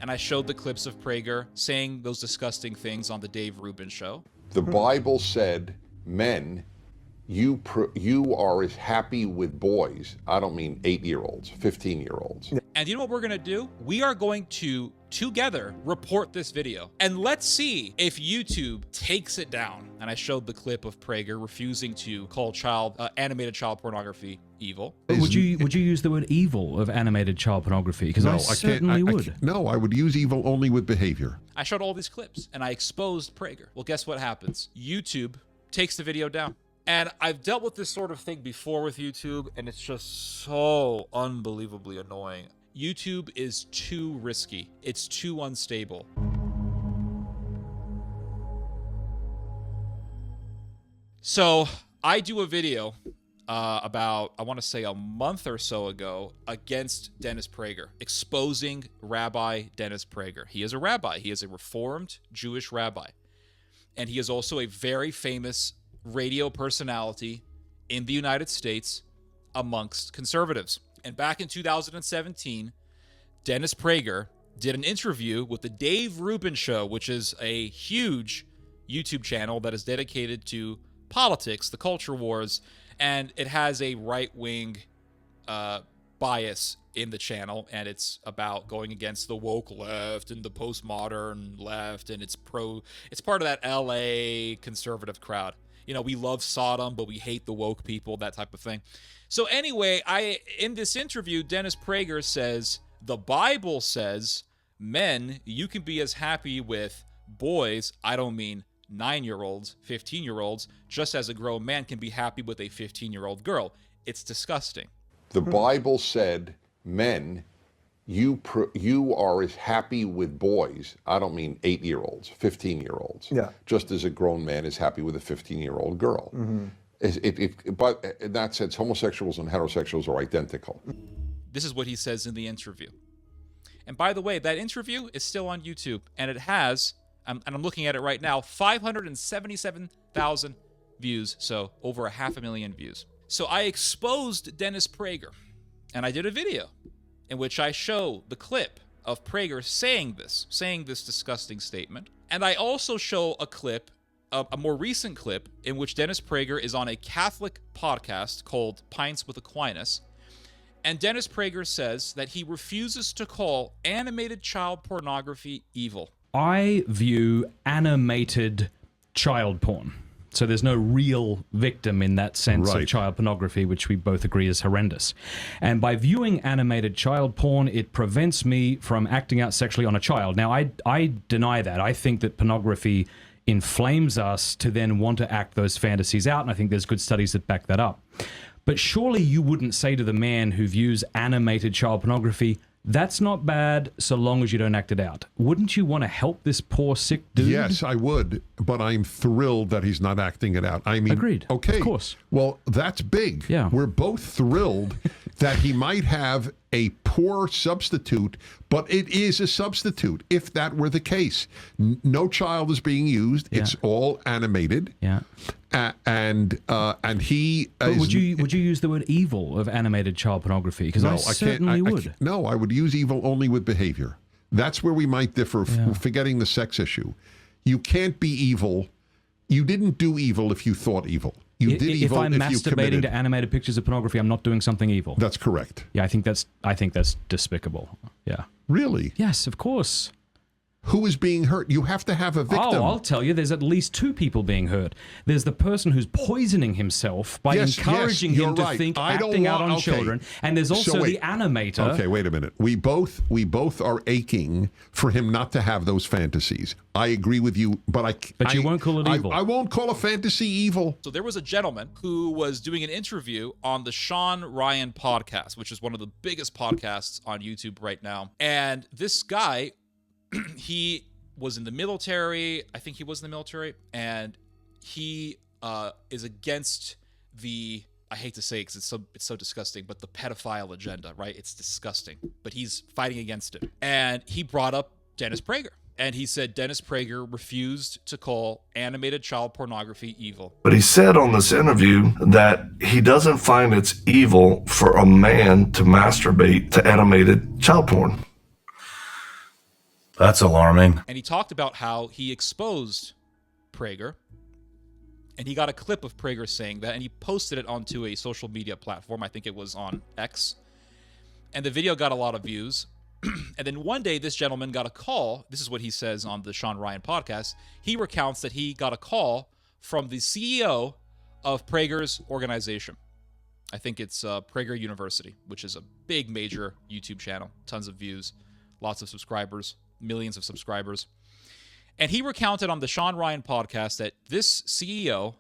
And I showed the clips of Prager saying those disgusting things on the Dave Rubin show. The Bible said, men, you are as happy with boys. I don't mean 8-year-olds, 15-year-olds. And you know what we're going to do? We are going to, together, report this video. And let's see if YouTube takes it down. And I showed the clip of Prager refusing to call animated child pornography evil. Would you use the word evil of animated child pornography? Because I certainly would. No, I would use evil only with behavior. I showed all these clips and I exposed Prager. Well, guess what happens? YouTube takes the video down. And I've dealt with this sort of thing before with YouTube, and it's just so unbelievably annoying. YouTube is too risky. It's too unstable. So I do a video about, I want to say a month or so ago, against Dennis Prager, exposing Rabbi Dennis Prager. He is a rabbi. He is a Reformed Jewish rabbi. And he is also a very famous radio personality in the United States amongst conservatives. And back in 2017, Dennis Prager did an interview with the Dave Rubin Show, which is a huge YouTube channel that is dedicated to politics, the culture wars, and it has a right-wing bias in the channel, and it's about going against the woke left and the postmodern left, and it's part of that LA conservative crowd. You know, we love Sodom, but we hate the woke people, that type of thing. So anyway, in this interview, Dennis Prager says, the Bible says, men, you can be as happy with boys, I don't mean 9-year-olds, 15-year-olds, just as a grown man can be happy with a 15-year-old girl. It's disgusting. The Bible said, men, you are as happy with boys. I don't mean 8-year-olds, 15-year-olds. Yeah. Just as a grown man is happy with a 15-year-old girl. Mm-hmm. But in that sense, homosexuals and heterosexuals are identical. This is what he says in the interview. And by the way, that interview is still on YouTube, and it has, and I'm looking at it right now, 577,000 views, so over 500,000 views. So I exposed Dennis Prager, and I did a video in which I show the clip of Prager saying this disgusting statement. And I also show a clip, a more recent clip, in which Dennis Prager is on a Catholic podcast called Pints with Aquinas. And Dennis Prager says that he refuses to call animated child pornography evil. I view animated child porn. So there's no real victim in that sense of child pornography, which we both agree is horrendous. And by viewing animated child porn, it prevents me from acting out sexually on a child. Now, I deny that. I think that pornography inflames us to then want to act those fantasies out, and I think there's good studies that back that up. But surely you wouldn't say to the man who views animated child pornography, that's not bad so long as you don't act it out. Wouldn't you want to help this poor sick dude? Yes, I would, but I'm thrilled that he's not acting it out. I mean, agreed. Okay, of course. Well, that's big. Yeah. We're both thrilled that he might have a poor substitute, but it is a substitute if that were the case. No child is being used. Yeah. It's all animated. Yeah. And he. But would you use the word evil of animated child pornography? Because I certainly would. No, I would use evil only with behavior. That's where we might differ. Yeah. Forgetting the sex issue, you can't be evil. You didn't do evil if you thought evil. You did evil if I'm masturbating to animated pictures of pornography, I'm not doing something evil. That's correct. Yeah, I think that's despicable. Yeah. Really? Yes, of course. Who is being hurt? You have to have a victim. Oh, I'll tell you, there's at least two people being hurt. There's the person who's poisoning himself by encouraging him to think acting out on children, and there's also the animator. Okay, wait a minute. We both are aching for him not to have those fantasies. I agree with you, but you won't call it evil. I won't call a fantasy evil. So there was a gentleman who was doing an interview on the Sean Ryan podcast, which is one of the biggest podcasts on YouTube right now. And this guy, he was in the military. I think he was in the military, and he is against the, I hate to say it because it's so disgusting, but the pedophile agenda, right? It's disgusting, but he's fighting against it. And he brought up Dennis Prager, and he said Dennis Prager refused to call animated child pornography evil. But he said on this interview that he doesn't find it's evil for a man to masturbate to animated child porn. That's alarming. And he talked about how he exposed Prager, and he got a clip of Prager saying that, and he posted it onto a social media platform. I think it was on X. And the video got a lot of views. And then one day, this gentleman got a call. This is what he says on the Sean Ryan podcast. He recounts that he got a call from the CEO of Prager's organization. I think it's Prager University, which is a big, major YouTube channel. Tons of views, lots of subscribers, millions of subscribers. And he recounted on the Sean Ryan podcast that this CEO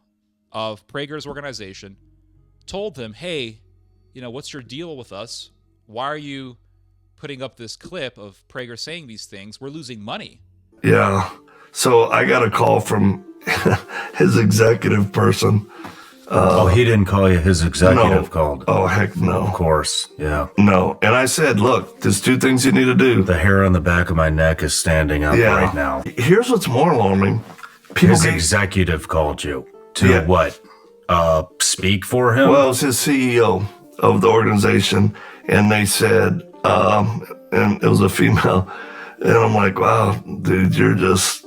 of Prager's organization told him, hey, what's your deal with us? Why are you putting up this clip of Prager saying these things? We're losing money. Yeah. So I got a call from his executive person. He didn't call you. His executive called. Oh, heck no. Of course. Yeah. No. And I said, look, there's two things you need to do. The hair on the back of my neck is standing up right now. Here's what's more alarming. His executive called you to what? Speak for him? Well, it was his CEO of the organization. And they said, and it was a female. And I'm like, wow, dude, you're just,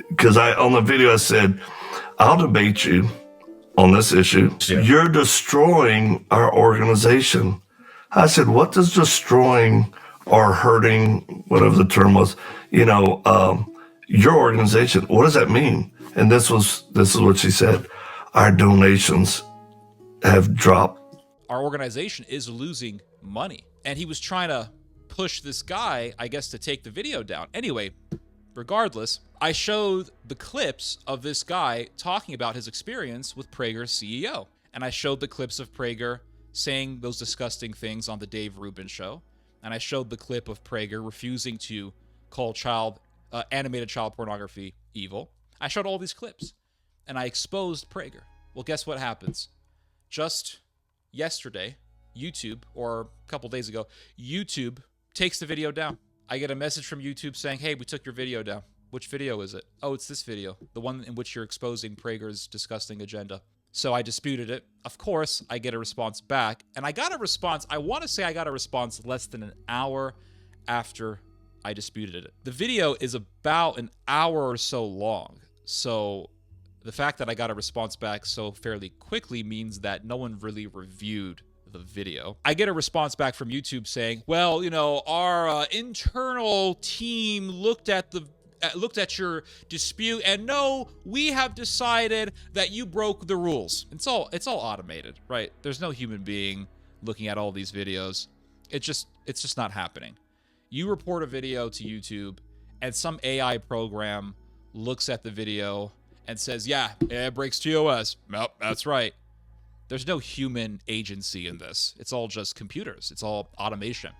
because on the video I said, I'll debate you on this issue. Yeah. You're destroying our organization. I said, what does destroying or hurting, whatever the term was, your organization, what does that mean? And this is what she said. Our donations have dropped. Our organization is losing money. And he was trying to push this guy, I guess, to take the video down. Anyway, regardless, I showed the clips of this guy talking about his experience with Prager's CEO. And I showed the clips of Prager saying those disgusting things on the Dave Rubin show. And I showed the clip of Prager refusing to call animated child pornography evil. I showed all these clips. And I exposed Prager. Well, guess what happens? Just yesterday, YouTube, or a couple days ago, YouTube takes the video down. I get a message from YouTube saying, hey, we took your video down. Which video is it? Oh, it's this video, the one in which you're exposing Prager's disgusting agenda. So I disputed it. Of course, I get a response back. And I got a response, I want to say I got a response less than an hour after I disputed it. The video is about an hour or so long. So the fact that I got a response back so fairly quickly means that no one really reviewed the video. I get a response back from YouTube saying, well, our internal team looked at your dispute, and no, we have decided that you broke the rules. It's all automated, right? There's no human being looking at all these videos. It's just not happening. You report a video to YouTube, and some AI program looks at the video and says, yeah, it breaks TOS. Nope, that's right. There's no human agency in this. It's all just computers. It's all automation.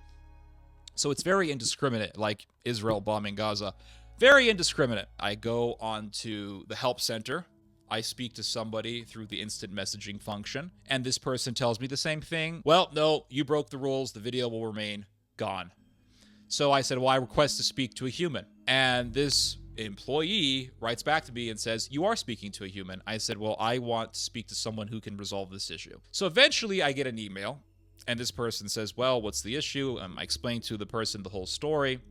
So it's very indiscriminate, like Israel bombing Gaza. Very indiscriminate. I go onto the help center. I speak to somebody through the instant messaging function, and this person tells me the same thing. Well, no, you broke the rules. The video will remain gone. So I said, well, I request to speak to a human. And this employee writes back to me and says, you are speaking to a human. I said, well, I want to speak to someone who can resolve this issue. So eventually I get an email, and this person says, well, what's the issue? I explain to the person the whole story,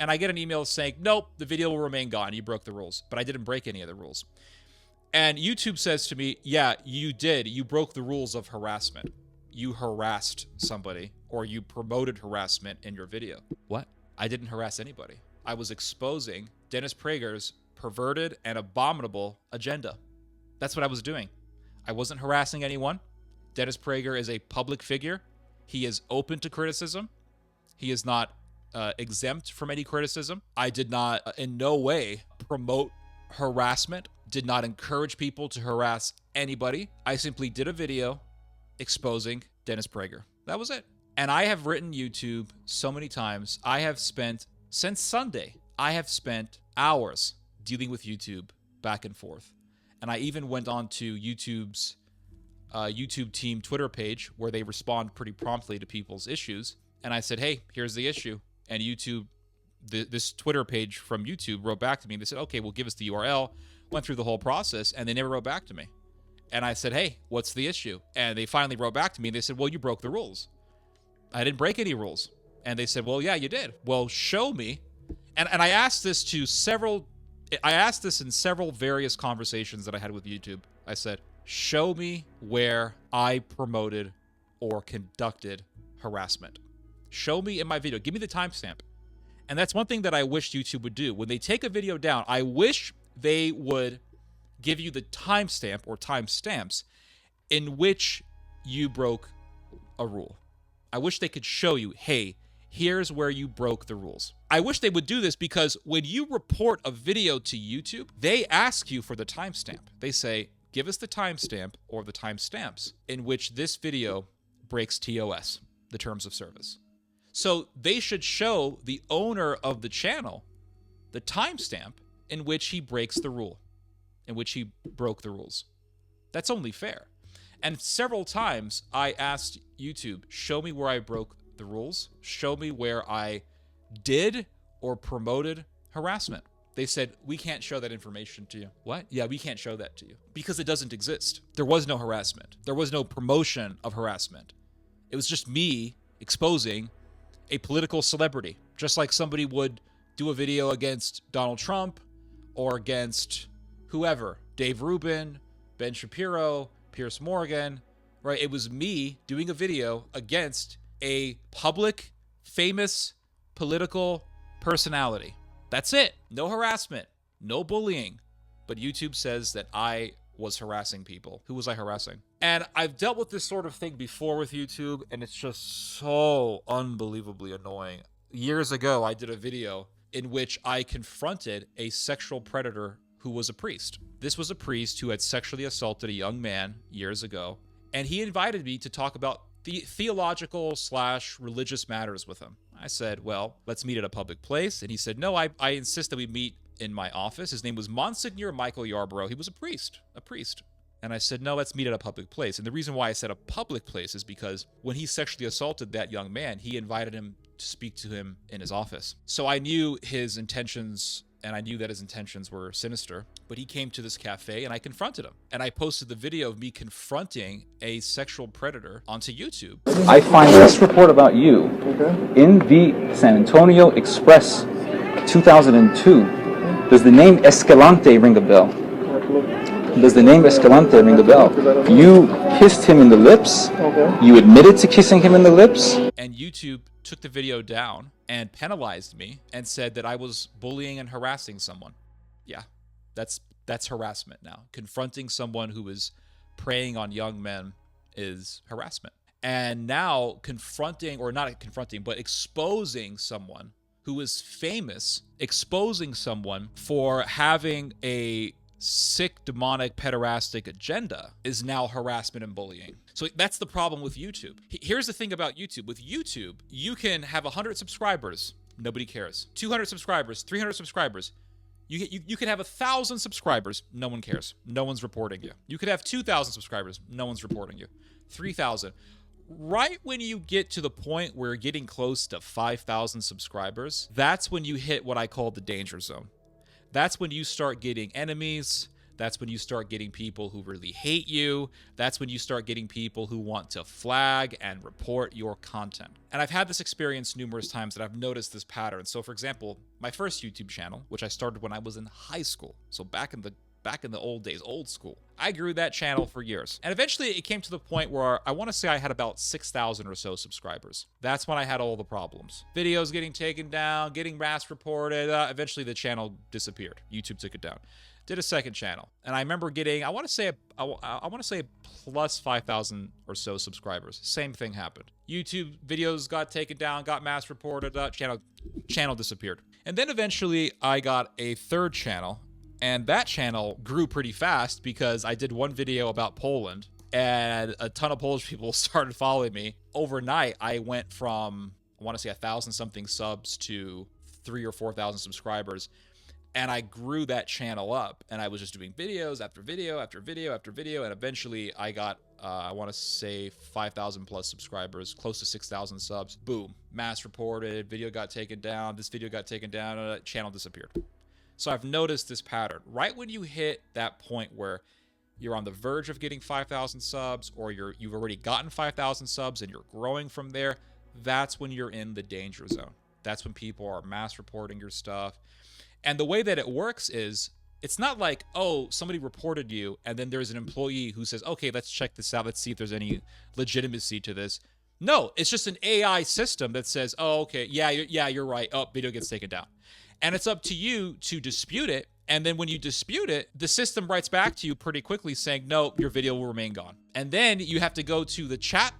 and I get an email saying, nope, the video will remain gone. You broke the rules. But I didn't break any of the rules. And YouTube says to me, yeah, you did. You broke the rules of harassment. You harassed somebody, or you promoted harassment in your video. What? I didn't harass anybody. I was exposing Dennis Prager's perverted and abominable agenda. That's what I was doing. I wasn't harassing anyone. Dennis Prager is a public figure. He is open to criticism. He is not exempt from any criticism. I did not in no way promote harassment, did not encourage people to harass anybody. I simply did a video exposing Dennis Prager. That was it. And I have written YouTube so many times. I have spent, since Sunday, I have spent hours dealing with YouTube back and forth. And I even went on to YouTube's YouTube team Twitter page, where they respond pretty promptly to people's issues. And I said, hey, here's the issue. And YouTube, this Twitter page from YouTube wrote back to me. They said, okay, well, give us the URL. Went through the whole process, and they never wrote back to me. And I said, hey, what's the issue? And they finally wrote back to me, and they said, well, you broke the rules. I didn't break any rules. And they said, well, yeah, you did. Well, show me And I asked this to several, I asked this in several various conversations that I had with YouTube. I said, show me where I promoted or conducted harassment. Show me in my video. Give me the timestamp. And that's one thing that I wish YouTube would do. When they take a video down, I wish they would give you the timestamp or timestamps in which you broke a rule. I wish they could show you, hey, here's where you broke the rules. I wish they would do this because when you report a video to YouTube, they ask you for the timestamp. They say, give us the timestamp or the timestamps in which this video breaks TOS, the terms of service. So they should show the owner of the channel the timestamp in which he breaks the rule, in which he broke the rules. That's only fair. And several times I asked YouTube, show me where I broke the rules, show me where I did or promoted harassment. They said, we can't show that information to you. What? Yeah, we can't show that to you because it doesn't exist. There was no harassment. There was no promotion of harassment. It was just me exposing a political celebrity, just like somebody would do a video against Donald Trump or against whoever, Dave Rubin, Ben Shapiro, Piers Morgan, right? It was me doing a video against a public, famous political personality. That's it. No harassment, no bullying. But YouTube says that I was harassing people. Who was I harassing? And I've dealt with this sort of thing before with YouTube, and it's just so unbelievably annoying. Years ago, I did a video in which I confronted a sexual predator who was a priest. This was a priest who had sexually assaulted a young man years ago, and he invited me to talk about the theological/religious matters with him. I said, well, let's meet at a public place. And he said, no, I insist that we meet in my office. His name was Monsignor Michael Yarborough. He was a priest. And I said, no, let's meet at a public place. And the reason why I said a public place is because when he sexually assaulted that young man, he invited him to speak to him in his office. So I knew his intentions, and I knew that his intentions were sinister, but he came to this cafe and I confronted him. And I posted the video of me confronting a sexual predator onto YouTube. I find this report about you in the San Antonio Express 2002. Does the name Escalante ring a bell? Does the name Escalante ring a bell? You kissed him in the lips. You admitted to kissing him in the lips. And YouTube took the video down and penalized me and said that I was bullying and harassing someone. Yeah, that's harassment now. Confronting someone who is preying on young men is harassment. And now confronting, or not confronting, but exposing someone who is famous, exposing someone for having a sick, demonic, pederastic agenda is now harassment and bullying. So that's the problem with YouTube. Here's the thing about YouTube. With YouTube, you can have 100 subscribers. Nobody cares. 200 subscribers, 300 subscribers. You could have 1,000 subscribers. No one cares. No one's reporting you. You could have 2,000 subscribers. No one's reporting you. 3,000. Right when you get to the point where you're getting close to 5,000 subscribers, that's when you hit what I call the danger zone. That's when you start getting enemies. That's when you start getting people who really hate you. That's when you start getting people who want to flag and report your content. And I've had this experience numerous times that I've noticed this pattern. So for example, my first YouTube channel, which I started when I was in high school, so back in the old days, old school, I grew that channel for years. And eventually it came to the point where I want to say I had about 6,000 or so subscribers. That's when I had all the problems. Videos getting taken down, getting mass reported. Eventually the channel disappeared. YouTube took it down. Did a second channel. And I remember getting, I want to say plus 5,000 or so subscribers. Same thing happened. YouTube videos got taken down, got mass reported, channel disappeared. And then eventually I got a third channel. And that channel grew pretty fast because I did one video about Poland and a ton of Polish people started following me. Overnight, I went from, I want to say 1,000 something subs to 3,000 or 4,000 subscribers. And I grew that channel up and I was just doing videos after video after video after video. And eventually I got, I want to say 5,000 plus subscribers, close to 6,000 subs. Boom, mass reported, video got taken down. This video got taken down, channel disappeared. So I've noticed this pattern. Right when you hit that point where you're on the verge of getting 5,000 subs or you've already gotten 5,000 subs and you're growing from there, that's when you're in the danger zone. That's when people are mass reporting your stuff. And the way that it works is, it's not like, oh, somebody reported you, and then there's an employee who says, okay, let's check this out. Let's see if there's any legitimacy to this. No, it's just an AI system that says, oh, okay, yeah, you're right. Oh, video gets taken down. And it's up to you to dispute it. And then when you dispute it, the system writes back to you pretty quickly saying, no, your video will remain gone. And then you have to go to the chat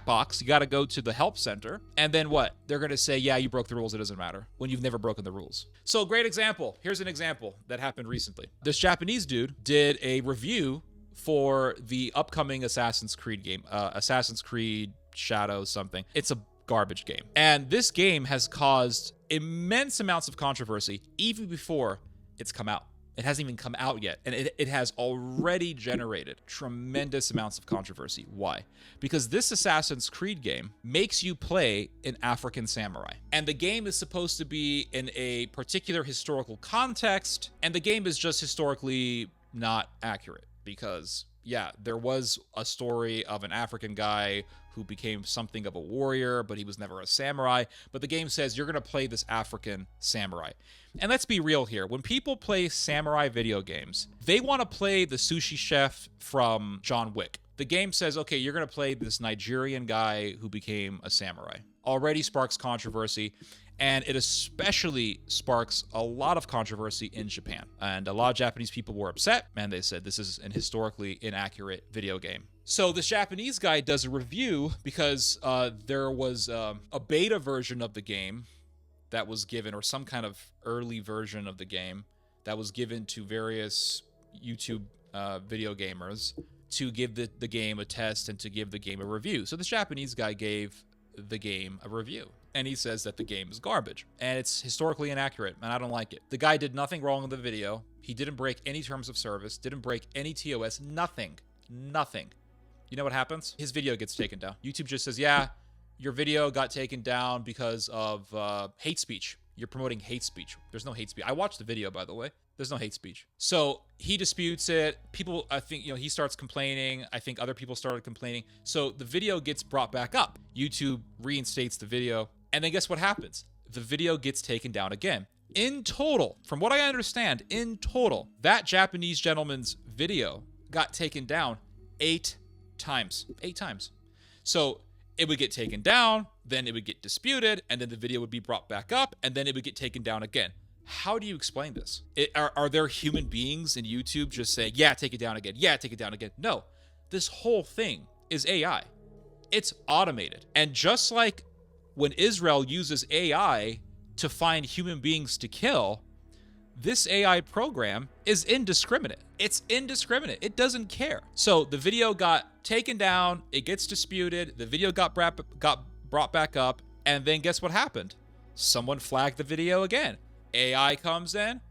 box. You got to go to the help center. And then what? They're going to say, yeah, you broke the rules. It doesn't matter, when you've never broken the rules. So great example. Here's an example that happened recently. This Japanese dude did a review for the upcoming Assassin's Creed game, Assassin's Creed Shadows something. It's a garbage game. And this game has caused immense amounts of controversy even before it's come out. It hasn't even come out yet, and it has already generated tremendous amounts of controversy. Why? Because this Assassin's Creed game makes you play an African samurai, and the game is supposed to be in a particular historical context, and the game is just historically not accurate because, yeah, there was a story of an African guy who became something of a warrior, but he was never a samurai. But the game says you're going to play this African samurai. And let's be real here. When people play samurai video games, they want to play the sushi chef from John Wick. The game says, okay, you're going to play this Nigerian guy who became a samurai. Already sparks controversy. And it especially sparks a lot of controversy in Japan. And a lot of Japanese people were upset, and they said this is an historically inaccurate video game. So this Japanese guy does a review because there was a beta version of the game that was given, or some kind of early version of the game that was given to various YouTube video gamers to give the game a test and to give the game a review. So this Japanese guy gave the game a review. And he says that the game is garbage and it's historically inaccurate and I don't like it. The guy did nothing wrong in the video. He didn't break any terms of service, didn't break any TOS, nothing. You know what happens? His video gets taken down. YouTube just says, yeah, your video got taken down because of hate speech. You're promoting hate speech. There's no hate speech. I watched the video, by the way. There's no hate speech. So he disputes it. People, I think, he starts complaining. I think other people started complaining. So the video gets brought back up. YouTube reinstates the video. And then guess what happens? The video gets taken down again. In total, from what I understand, that Japanese gentleman's video got taken down 8 times. 8 times. So it would get taken down, then it would get disputed, and then the video would be brought back up, and then it would get taken down again. How do you explain this? Are there human beings in YouTube just saying, yeah, take it down again, yeah, take it down again? No. This whole thing is AI. It's automated. And just like when Israel uses AI to find human beings to kill, this AI program is indiscriminate. It's indiscriminate. It doesn't care. So the video got taken down, it gets disputed, the video got brought back up, and then guess what happened? Someone flagged the video again. AI comes in,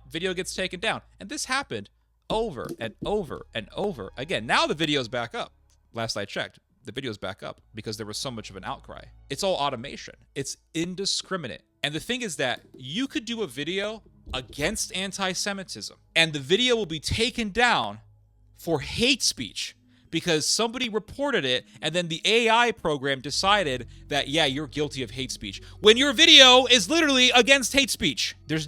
video gets taken down. And this happened over and over and over again. Now the video's back up. Last I checked, the video's back up because there was so much of an outcry. It's all automation. It's indiscriminate. And the thing is that you could do a video against anti-Semitism and the video will be taken down for hate speech because somebody reported it and then the AI program decided that, yeah, you're guilty of hate speech. When your video is literally against hate speech. This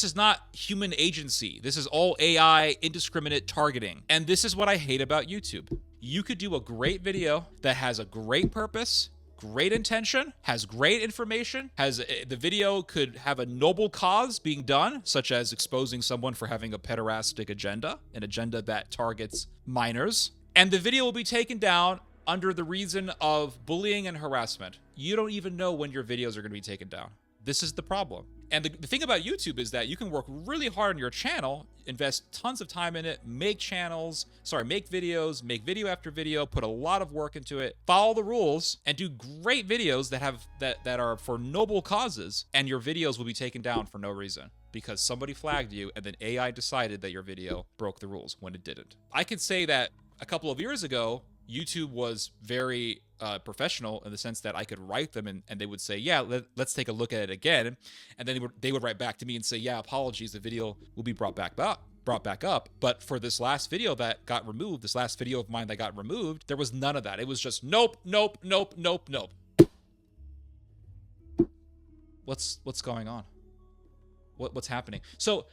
is not human agency. This is all AI indiscriminate targeting. And this is what I hate about YouTube. You could do a great video that has a great purpose, great intention, has great information, the video could have a noble cause being done, such as exposing someone for having a pederastic agenda, an agenda that targets minors, and the video will be taken down under the reason of bullying and harassment. You don't even know when your videos are going to be taken down. This is the problem. And the thing about YouTube is that you can work really hard on your channel, invest tons of time in it, make videos, make video after video, put a lot of work into it, follow the rules, and do great videos that are for noble causes, and your videos will be taken down for no reason because somebody flagged you and then AI decided that your video broke the rules when it didn't. I could say that a couple of years ago, YouTube was very professional in the sense that I could write them and they would say, yeah, let's take a look at it again. And then they would write back to me and say, yeah, apologies, the video will be brought back up. But for this last video that got removed, this last video of mine that got removed, there was none of that. It was just nope, nope, nope, nope, nope. What's going on? What's happening? So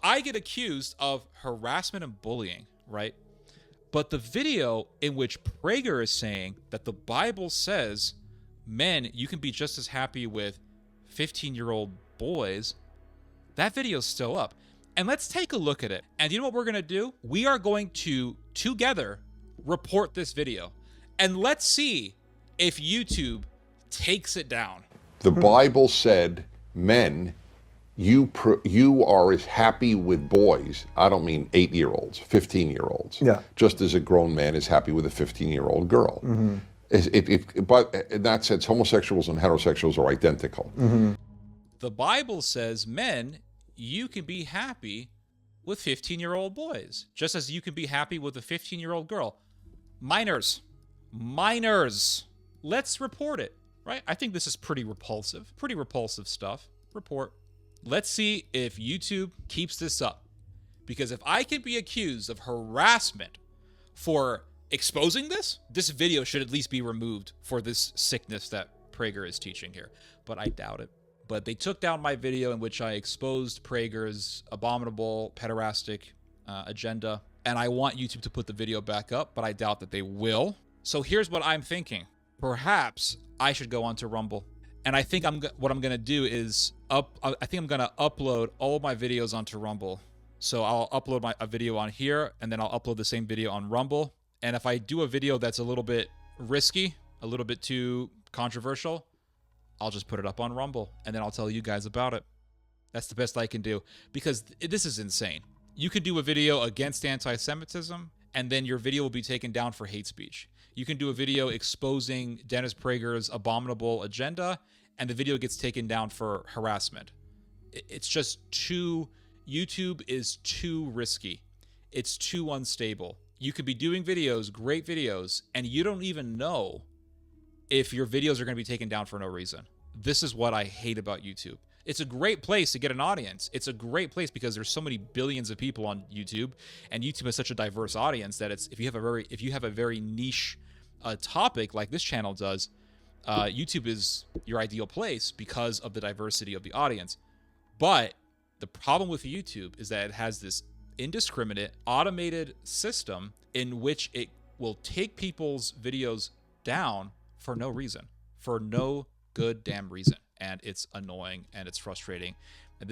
I get accused of harassment and bullying, right? But the video in which Prager is saying that the Bible says, men, you can be just as happy with 15-year-old boys, that video's still up. And let's take a look at it. And you know what we're going to do? We are going to, together, report this video. And let's see if YouTube takes it down. The Bible said, men, you are as happy with boys, I don't mean 8-year-olds, 15-year-olds, just as a grown man is happy with a 15-year-old girl. But in that sense, homosexuals and heterosexuals are identical. The Bible says, men, you can be happy with 15-year-old boys, just as you can be happy with a 15-year-old girl. Minors. Let's report it, right? I think this is pretty repulsive stuff. Report. Let's see if YouTube keeps this up. Because if I can be accused of harassment for exposing this video should at least be removed for this sickness that Prager is teaching here. But I doubt it. But they took down my video in which I exposed Prager's abominable pederastic agenda. And I want YouTube to put the video back up, but I doubt that they will. So here's what I'm thinking. Perhaps I should go onto Rumble. And I think what I'm going to do is I'm going to upload all of my videos onto Rumble. So I'll upload a video on here, and then I'll upload the same video on Rumble. And if I do a video that's a little bit risky, a little bit too controversial, I'll just put it up on Rumble, and then I'll tell you guys about it. That's the best I can do, because this is insane. You could do a video against anti-Semitism, and then your video will be taken down for hate speech. You can do a video exposing Dennis Prager's abominable agenda, and the video gets taken down for harassment. It's just YouTube is too risky. It's too unstable. You could be doing videos, great videos, and you don't even know if your videos are going to be taken down for no reason. This is what I hate about YouTube. It's a great place to get an audience. It's a great place because there's so many billions of people on YouTube, and YouTube is such a diverse audience that if you have a very niche topic like this channel does, YouTube is your ideal place because of the diversity of the audience. But the problem with YouTube is that it has this indiscriminate automated system in which it will take people's videos down for no reason, for no good damn reason. And it's annoying and it's frustrating. And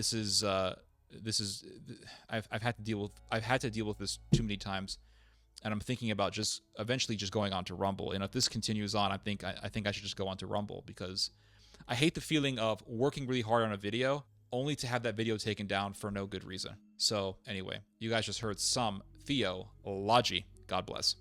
I've had to deal with this too many times. And I'm thinking about eventually going on to Rumble. And if this continues on, I think I should just go on to Rumble, because I hate the feeling of working really hard on a video only to have that video taken down for no good reason. So anyway, you guys just heard some theology. God bless.